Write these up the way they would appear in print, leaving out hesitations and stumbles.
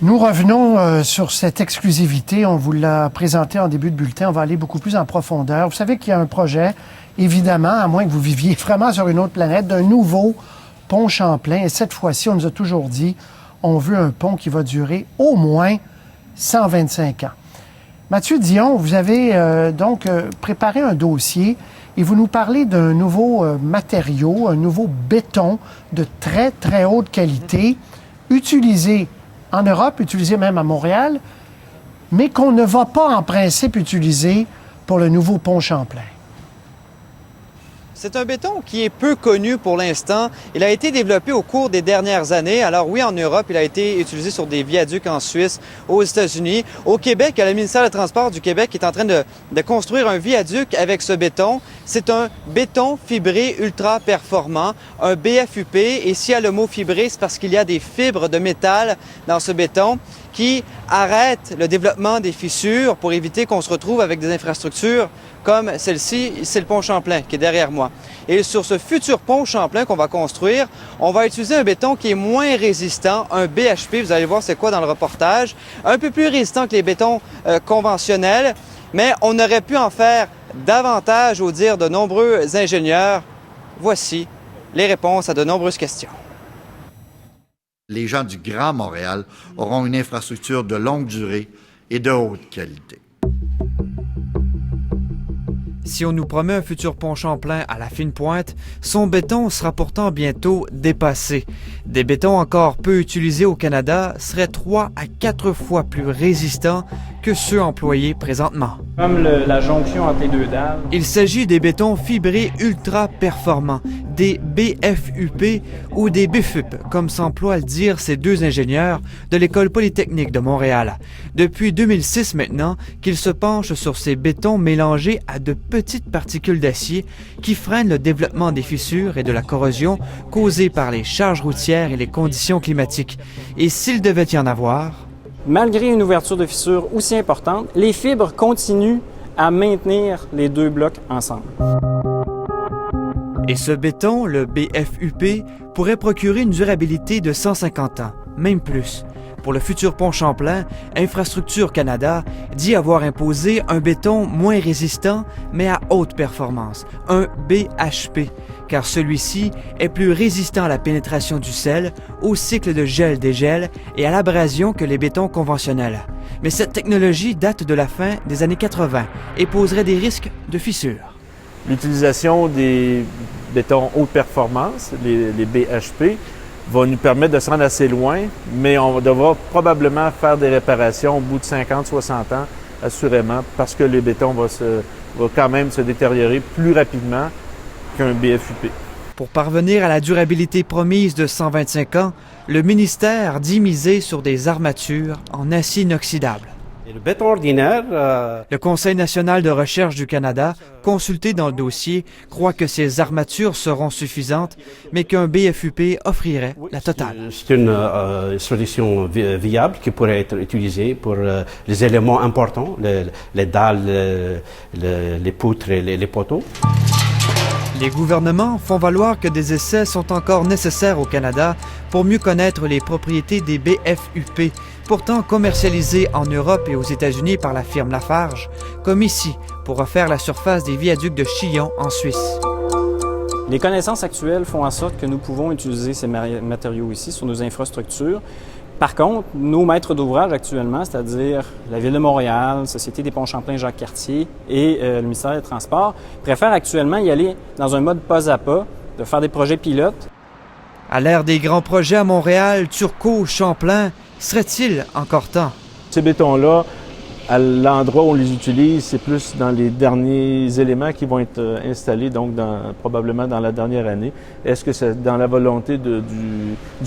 Nous revenons sur cette exclusivité. On vous l'a présenté en début de bulletin. On va aller beaucoup plus en profondeur. Vous savez qu'il y a un projet, évidemment, à moins que vous viviez vraiment sur une autre planète, d'un nouveau pont Champlain. Et cette fois-ci, on nous a toujours dit, on veut un pont qui va durer au moins 125 ans. Mathieu Dion, vous avez préparé un dossier et vous nous parlez d'un nouveau matériau, un nouveau béton de très, très haute qualité, utilisé en Europe, utilisé même à Montréal, mais qu'on ne va pas en principe utiliser pour le nouveau pont Champlain. C'est un béton qui est peu connu pour l'instant. Il a été développé au cours des dernières années. Alors oui, en Europe, il a été utilisé sur des viaducs en Suisse, aux États-Unis. Au Québec, le ministère des Transports du Québec est en train de construire un viaduc avec ce béton. C'est un béton fibré ultra performant, un BFUP. Et s'il y a le mot fibré, c'est parce qu'il y a des fibres de métal dans ce béton qui arrêtent le développement des fissures pour éviter qu'on se retrouve avec des infrastructures comme celle-ci, c'est le pont Champlain qui est derrière moi. Et sur ce futur pont Champlain qu'on va construire, on va utiliser un béton qui est moins résistant, un BHP, vous allez voir c'est quoi dans le reportage, un peu plus résistant que les bétons conventionnels, mais on aurait pu en faire davantage au dire de nombreux ingénieurs. Voici les réponses à de nombreuses questions. Les gens du Grand Montréal auront une infrastructure de longue durée et de haute qualité. Si on nous promet un futur pont Champlain à la fine pointe, son béton sera pourtant bientôt dépassé. Des bétons encore peu utilisés au Canada seraient 3 à 4 fois plus résistants que ceux employés présentement. Comme la jonction entre les deux dalles. Il s'agit des bétons fibrés ultra performants, des BFUP ou des BFUP, comme s'emploient à le dire ces deux ingénieurs de l'École polytechnique de Montréal. Depuis 2006 maintenant qu'ils se penchent sur ces bétons mélangés à de petites particules d'acier qui freinent le développement des fissures et de la corrosion causée par les charges routières et les conditions climatiques. Et s'il devait y en avoir... Malgré une ouverture de fissure aussi importante, les fibres continuent à maintenir les deux blocs ensemble. Et ce béton, le BFUP, pourrait procurer une durabilité de 150 ans, même plus. Pour le futur pont Champlain, Infrastructure Canada dit avoir imposé un béton moins résistant, mais à haute performance, un BHP, car celui-ci est plus résistant à la pénétration du sel, au cycle de gel-dégel et à l'abrasion que les bétons conventionnels. Mais cette technologie date de la fin des années 80 et poserait des risques de fissures. L'utilisation des bétons haute performance, les BHP, va nous permettre de se rendre assez loin, mais on devra probablement faire des réparations au bout de 50-60 ans, assurément, parce que le béton va quand même se détériorer plus rapidement qu'un BFUP. Pour parvenir à la durabilité promise de 125 ans, le ministère dit miser sur des armatures en acier inoxydable. Et le béton ordinaire... Le Conseil national de recherche du Canada, consulté dans le dossier, croit que ces armatures seront suffisantes, mais qu'un BFUP offrirait la totale. C'est une solution viable qui pourrait être utilisée pour les éléments importants, les dalles, les poutres et les poteaux. Les gouvernements font valoir que des essais sont encore nécessaires au Canada pour mieux connaître les propriétés des BFUP, pourtant commercialisés en Europe et aux États-Unis par la firme Lafarge, comme ici, pour refaire la surface des viaducs de Chillon en Suisse. Les connaissances actuelles font en sorte que nous pouvons utiliser ces matériaux ici sur nos infrastructures. Par contre, nos maîtres d'ouvrage actuellement, c'est-à-dire la Ville de Montréal, la Société des ponts Champlain Jacques-Cartier et le ministère des Transports, préfèrent actuellement y aller dans un mode pas à pas, de faire des projets pilotes. À l'ère des grands projets à Montréal, Turcot, Champlain, serait-il encore temps? Ces bétons-là, à l'endroit où on les utilise, c'est plus dans les derniers éléments qui vont être installés, donc probablement dans la dernière année. Est-ce que c'est dans la volonté du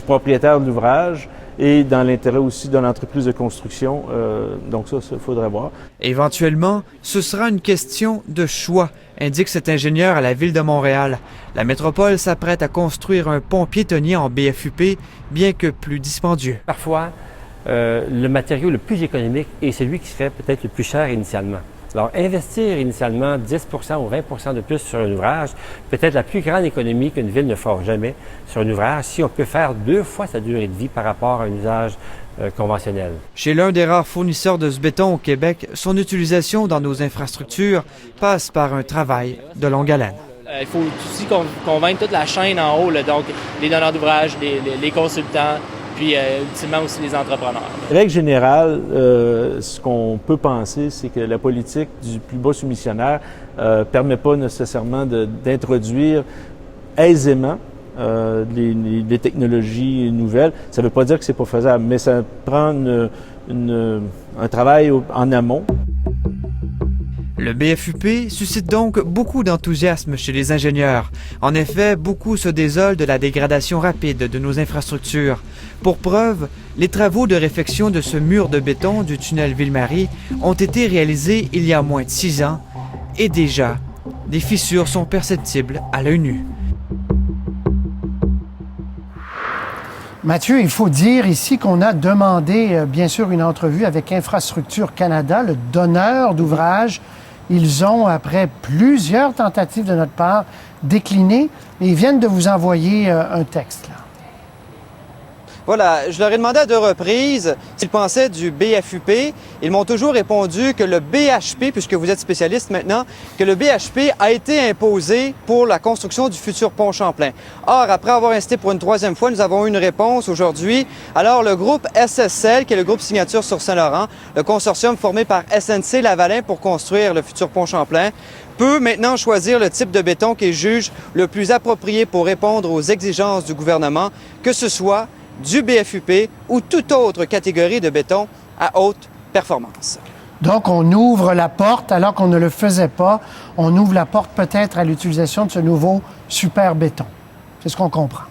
propriétaire de l'ouvrage et dans l'intérêt aussi de l'entreprise de construction? Donc ça, il faudrait voir. Éventuellement, ce sera une question de choix, indique cet ingénieur à la Ville de Montréal. La métropole s'apprête à construire un pont piétonnier en BFUP, bien que plus dispendieux. Parfois, le matériau le plus économique est celui qui serait peut-être le plus cher initialement. Alors, investir initialement 10 ou 20 de plus sur un ouvrage, peut-être la plus grande économie qu'une ville ne fera jamais sur un ouvrage, si on peut faire 2 fois sa durée de vie par rapport à un usage conventionnel. Chez l'un des rares fournisseurs de ce béton au Québec, son utilisation dans nos infrastructures passe par un travail de longue haleine. Il faut aussi convaincre toute la chaîne en haut, là, donc les donneurs d'ouvrage, les consultants, puis ultimement aussi les entrepreneurs. Règle générale, ce qu'on peut penser, c'est que la politique du plus bas soumissionnaire permet pas nécessairement d'introduire aisément les technologies nouvelles. Ça ne veut pas dire que c'est pas faisable, mais ça prend un travail en amont. Le BFUP suscite donc beaucoup d'enthousiasme chez les ingénieurs. En effet, beaucoup se désolent de la dégradation rapide de nos infrastructures. Pour preuve, les travaux de réfection de ce mur de béton du tunnel Ville-Marie ont été réalisés il y a moins de 6 ans et déjà, des fissures sont perceptibles à l'œil nu. Mathieu, il faut dire ici qu'on a demandé, bien sûr, une entrevue avec Infrastructure Canada, le donneur d'ouvrage. Ils ont, après plusieurs tentatives de notre part, décliné, mais ils viennent de vous envoyer un texte, là. Voilà, je leur ai demandé à 2 reprises s'ils pensaient du BFUP. Ils m'ont toujours répondu que le BHP, puisque vous êtes spécialiste maintenant, que le BHP a été imposé pour la construction du futur pont Champlain. Or, après avoir insisté pour une 3e fois, nous avons eu une réponse aujourd'hui. Alors, le groupe SSL, qui est le groupe Signature sur Saint-Laurent, le consortium formé par SNC-Lavalin pour construire le futur pont Champlain, peut maintenant choisir le type de béton qu'il juge le plus approprié pour répondre aux exigences du gouvernement, que ce soit du BFUP ou toute autre catégorie de béton à haute performance. Donc, on ouvre la porte, alors qu'on ne le faisait pas, on ouvre la porte peut-être à l'utilisation de ce nouveau super béton. C'est ce qu'on comprend.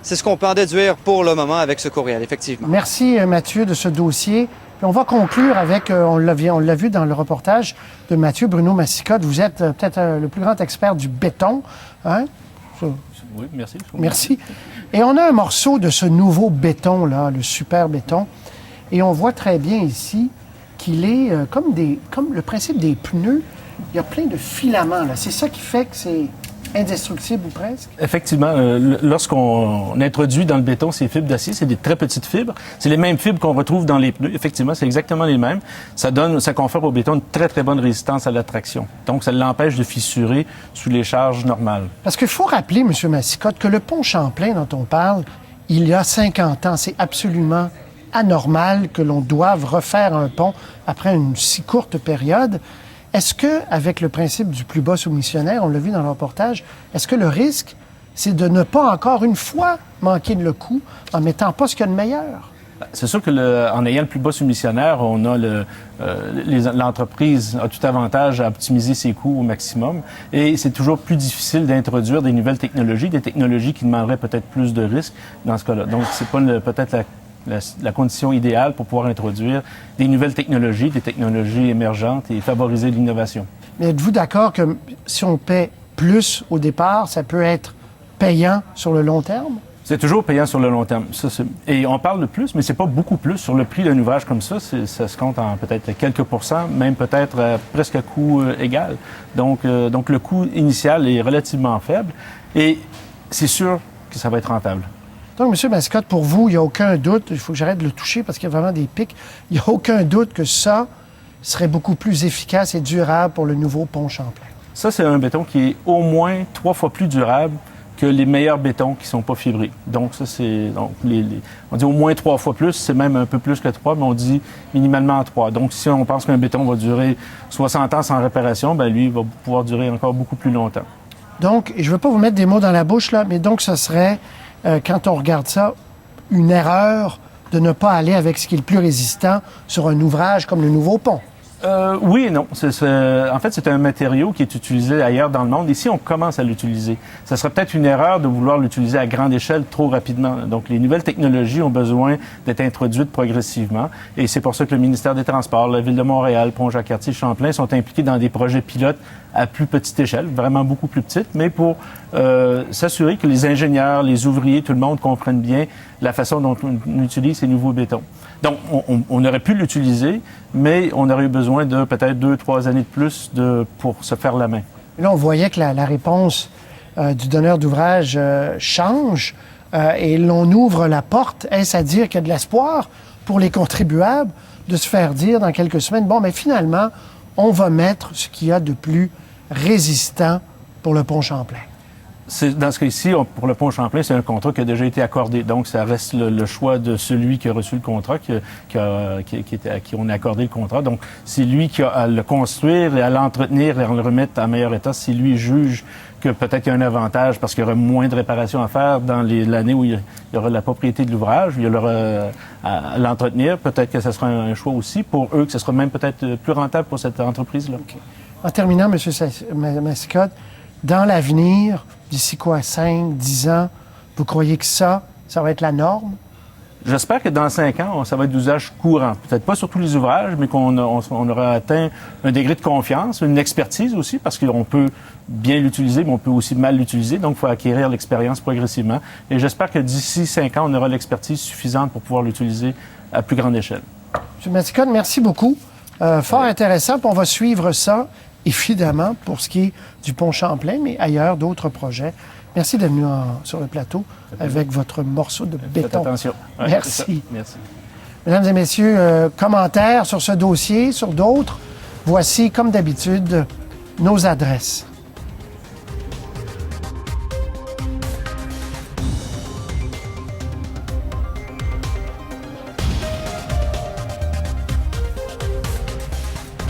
C'est ce qu'on peut en déduire pour le moment avec ce courriel, effectivement. Merci, Mathieu, de ce dossier. Puis on va conclure avec, on l'a vu dans le reportage de Mathieu Bruno Massicotte, vous êtes peut-être le plus grand expert du béton, hein? Oui, merci. Merci. Et on a un morceau de ce nouveau béton-là, le super béton, et on voit très bien ici qu'il est comme le principe des pneus, il y a plein de filaments, là. C'est ça qui fait que c'est indestructible ou presque? Effectivement, lorsqu'on introduit dans le béton ces fibres d'acier, c'est des très petites fibres. C'est les mêmes fibres qu'on retrouve dans les pneus. Effectivement, c'est exactement les mêmes. Ça confère au béton une très, très bonne résistance à la traction. Donc, ça l'empêche de fissurer sous les charges normales. Parce qu'il faut rappeler, M. Massicotte, que le pont Champlain dont on parle, il y a 50 ans, c'est absolument anormal que l'on doive refaire un pont après une si courte période. Est-ce que, avec le principe du plus bas soumissionnaire, on l'a vu dans le reportage, est-ce que le risque, c'est de ne pas encore une fois manquer de le coup en mettant pas ce qu'il y a de meilleur? C'est sûr que en ayant le plus bas soumissionnaire, on a l'entreprise a tout avantage à optimiser ses coûts au maximum. Et c'est toujours plus difficile d'introduire des nouvelles technologies, des technologies qui demanderaient peut-être plus de risques dans ce cas-là. Donc, c'est pas peut-être la condition idéale pour pouvoir introduire des nouvelles technologies, des technologies émergentes et favoriser l'innovation. Mais êtes-vous d'accord que si on paie plus au départ, ça peut être payant sur le long terme? C'est toujours payant sur le long terme. Et on parle de plus, mais c'est pas beaucoup plus. Sur le prix d'un ouvrage comme ça, ça se compte en peut-être quelques pourcents, même peut-être presque à coût égal. Donc, le coût initial est relativement faible et c'est sûr que ça va être rentable. Donc, M. Massicotte, pour vous, il n'y a aucun doute, il faut que j'arrête de le toucher parce qu'il y a vraiment des pics, il n'y a aucun doute que ça serait beaucoup plus efficace et durable pour le nouveau pont Champlain. Ça, c'est un béton qui est au moins 3 fois plus durable que les meilleurs bétons qui ne sont pas fibrés. Donc, ça, c'est... on dit au moins 3 fois plus, c'est même un peu plus que 3, mais on dit minimalement 3. Donc, si on pense qu'un béton va durer 60 ans sans réparation, bien, lui, il va pouvoir durer encore beaucoup plus longtemps. Donc, je ne veux pas vous mettre des mots dans la bouche, là, mais donc, ce serait... quand on regarde ça, une erreur de ne pas aller avec ce qui est le plus résistant sur un ouvrage comme le nouveau pont. Oui et non. En fait, c'est un matériau qui est utilisé ailleurs dans le monde. Ici, on commence à l'utiliser. Ça serait peut-être une erreur de vouloir l'utiliser à grande échelle trop rapidement. Donc, les nouvelles technologies ont besoin d'être introduites progressivement. Et c'est pour ça que le ministère des Transports, la Ville de Montréal, Pont Jacques-Cartier, Champlain sont impliqués dans des projets pilotes à plus petite échelle, vraiment beaucoup plus petite, mais pour s'assurer que les ingénieurs, les ouvriers, tout le monde comprennent bien la façon dont on utilise ces nouveaux bétons. Donc, on aurait pu l'utiliser, mais on aurait eu besoin de peut-être 2-3 années de plus pour se faire la main. Là, on voyait que la réponse du donneur d'ouvrage change et l'on ouvre la porte. Est-ce à dire qu'il y a de l'espoir pour les contribuables de se faire dire dans quelques semaines, bon, mais finalement, on va mettre ce qu'il y a de plus résistant pour le pont Champlain? Dans ce cas-ci, pour le pont Champlain, c'est un contrat qui a déjà été accordé. Donc, ça reste le choix de celui qui a reçu le contrat, à qui on a accordé le contrat. Donc, c'est lui qui a à le construire et à l'entretenir et à le remettre en meilleur état. Si lui juge que peut-être qu'il y a un avantage parce qu'il y aura moins de réparations à faire dans l'année où il y aura la propriété de l'ouvrage, il y aura à l'entretenir, peut-être que ce sera un choix aussi pour eux, que ce sera même peut-être plus rentable pour cette entreprise-là. Okay. En terminant, M. Mascotte, dans l'avenir, d'ici quoi, 5, 10 ans, vous croyez que ça va être la norme? J'espère que dans 5 ans, ça va être d'usage courant. Peut-être pas sur tous les ouvrages, mais qu'on aura atteint un degré de confiance, une expertise aussi, parce qu'on peut bien l'utiliser, mais on peut aussi mal l'utiliser. Donc, il faut acquérir l'expérience progressivement. Et j'espère que d'ici 5 ans, on aura l'expertise suffisante pour pouvoir l'utiliser à plus grande échelle. M. Mascotte, merci beaucoup. Fort intéressant. Puis on va suivre ça, évidemment, pour ce qui est du pont Champlain, mais ailleurs, d'autres projets. Merci d'être venu sur le plateau avec votre morceau de béton. Faites attention. Ouais, merci. Merci. Mesdames et messieurs, commentaires sur ce dossier, sur d'autres. Voici, comme d'habitude, nos adresses.